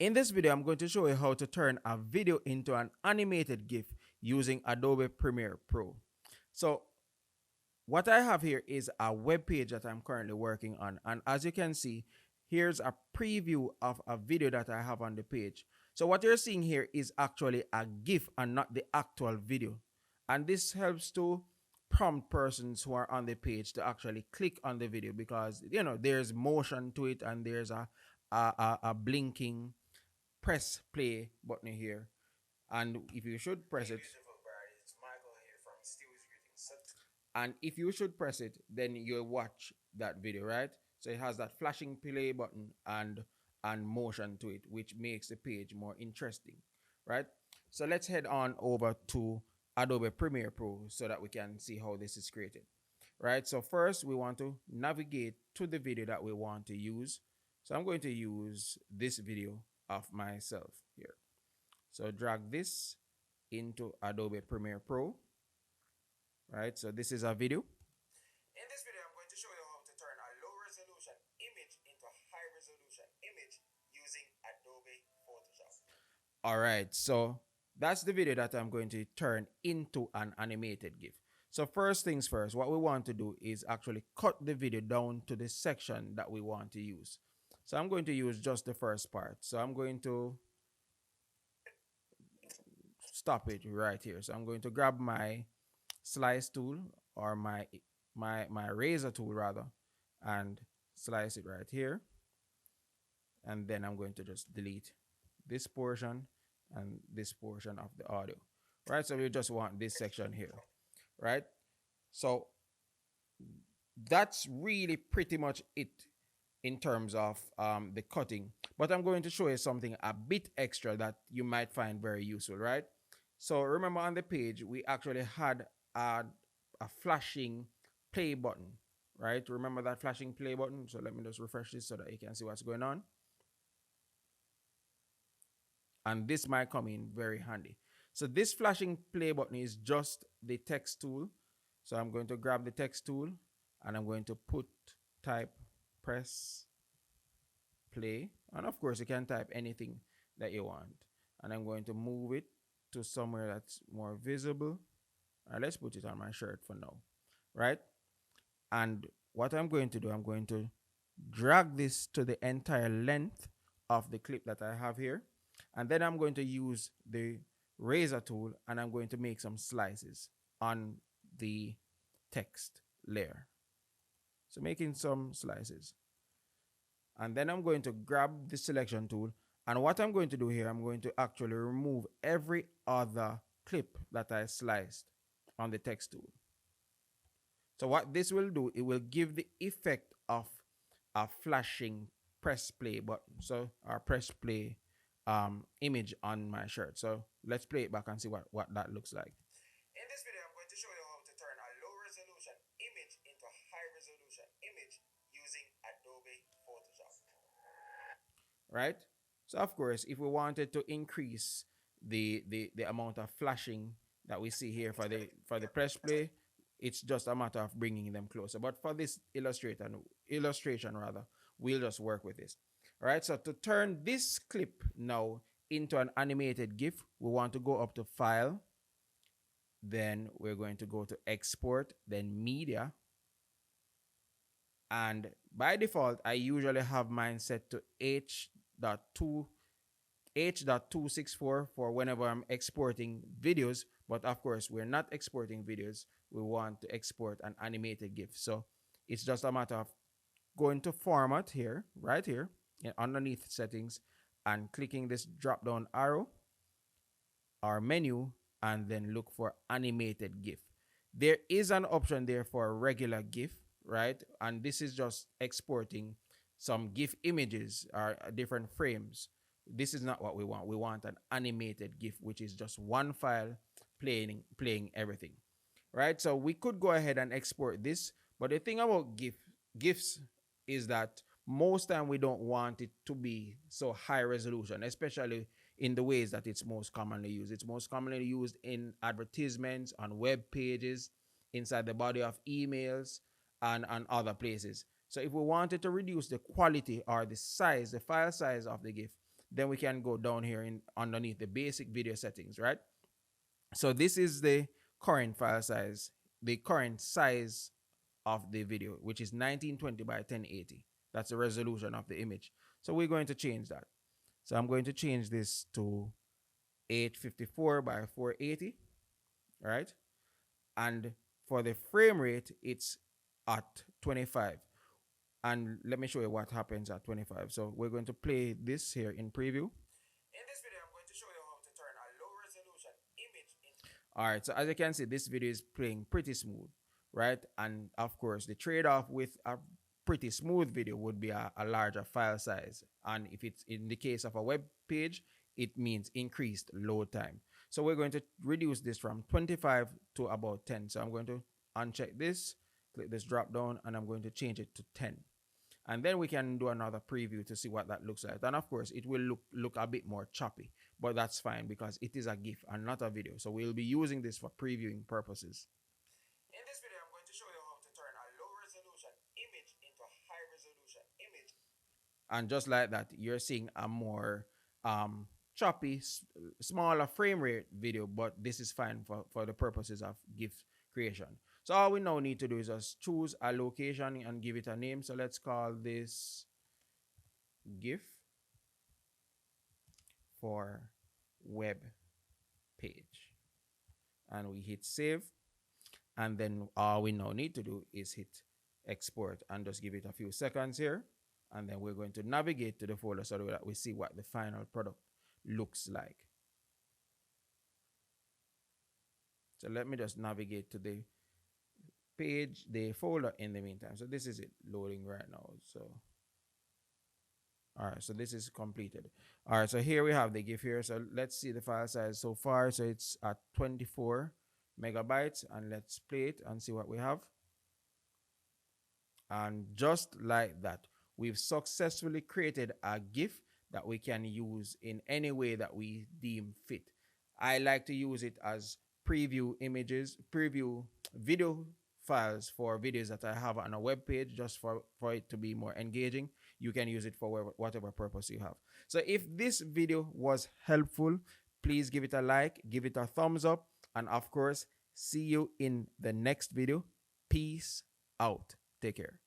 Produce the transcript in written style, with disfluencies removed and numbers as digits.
In this video, I'm going to show you how to turn a video into an animated GIF using Adobe Premiere Pro. So what I have here is a web page that I'm currently working on. And as you can see, here's a preview of a video that I have on the page. So what you're seeing here is actually a GIF and not the actual video. And this helps to prompt persons who are on the page to actually click on the video because, there's motion to it and there's a blinking press play button here. And if you should press it, it's Michael here from Stewart. And if you should press it, then you'll watch that video, right? So it has that flashing play button and motion to it, which makes the page more interesting, right? So let's head on over to Adobe Premiere Pro so that we can see how this is created, right? So first we want to navigate to the video that we want to use. So I'm going to use this video of myself here. So drag this into Adobe Premiere Pro, right? So this is a video. In this video, I'm going to show you how to turn a low resolution image into a high resolution image using Adobe Photoshop. All right, so that's the video that I'm going to turn into an animated GIF. So first things first, what we want to do is actually cut the video down to the section that we want to use. So I'm going to use just the first part. So I'm going to stop it right here. So I'm going to grab my slice tool or my razor tool rather and slice it right here. And then I'm going to just delete this portion and this portion of the audio. Right? So we just want this section here. Right? So that's really pretty much it in terms of the cutting, but I'm going to show you something a bit extra that you might find very useful, right? So remember on the page, we actually had a flashing play button, right? Remember that flashing play button? So let me just refresh this so that you can see what's going on. And this might come in very handy. So this flashing play button is just the text tool. So I'm going to grab the text tool and I'm going to type press play, and of course you can type anything that you want, and I'm going to move it to somewhere that's more visible. Let's put it on my shirt for now, right? And what I'm going to do, I'm going to drag this to the entire length of the clip that I have here, and then I'm going to use the razor tool and I'm going to make some slices on the text layer. So making some slices. And then I'm going to grab the selection tool. And what I'm going to do here, I'm going to actually remove every other clip that I sliced on the text tool. So what this will do, it will give the effect of a flashing press play button. So our press play image on my shirt. So let's play it back and see what that looks like. In this video, I'm going to show you how to turn a low resolution image into a high resolution image using Adobe Photoshop. Right? So of course, if we wanted to increase the amount of flashing that we see here for the press play, it's just a matter of bringing them closer. But for this illustration rather, we'll just work with this. All right, so to turn this clip now into an animated GIF, we want to go up to File, then we're going to go to Export, then Media. And by default, I usually have mine set to H.264 for whenever I'm exporting videos. But of course, we're not exporting videos. We want to export an animated GIF. So it's just a matter of going to Format here, right here, and underneath Settings, and clicking this drop-down arrow or menu, and then look for Animated GIF. There is an option there for a regular GIF, right? And this is just exporting some GIF images or different frames. This is not what we want. We want an animated GIF, which is just one file playing everything, right? So we could go ahead and export this, but the thing about GIFs is that most time we don't want it to be so high resolution, especially in the ways that it's most commonly used. It's most commonly used in advertisements, on web pages, inside the body of emails, and other places. So if we wanted to reduce the quality or the size, the file size of the GIF, then we can go down here in underneath the basic video settings, right? So this is the current file size, the current size of the video, which is 1920 by 1080. That's the resolution of the image. So we're going to change that. So I'm going to change this to 854 by 480, right? And for the frame rate, it's at 25. And let me show you what happens at 25. So we're going to play this here in preview. In this video, I'm going to show you how to turn a low resolution image into... All right, so as you can see, this video is playing pretty smooth, right? And of course, the trade-off with a pretty smooth video would be a larger file size. And if it's in the case of a web page, it means increased load time. So we're going to reduce this from 25 to about 10. So I'm going to uncheck this, click this drop down, and I'm going to change it to 10. And then we can do another preview to see what that looks like. And of course, it will look a bit more choppy, but that's fine because it is a GIF and not a video. So we'll be using this for previewing purposes. In this video, I'm going to show you how to turn a low resolution image into a high resolution image. And just like that, you're seeing a more choppy, smaller frame rate video, but this is fine for the purposes of GIF creation. So all we now need to do is just choose a location and give it a name. So let's call this GIF for web page. And we hit save. And then all we now need to do is hit export and just give it a few seconds here. And then we're going to navigate to the folder so that we see what the final product looks like. So let me just navigate to the page, the folder in the meantime. So this is it loading right now. So all right, so this is completed. All right, so here we have the GIF here. So let's see the file size so far. So it's at 24 megabytes, and let's play it and see what we have. And just like that, we've successfully created a GIF that we can use in any way that we deem fit. I like to use it as preview images, preview video files for videos that I have on a web page, just for it to be more engaging. You can use it for whatever purpose you have. So if this video was helpful, please give it a like, give it a thumbs up, and of course, see you in the next video. Peace out. Take care.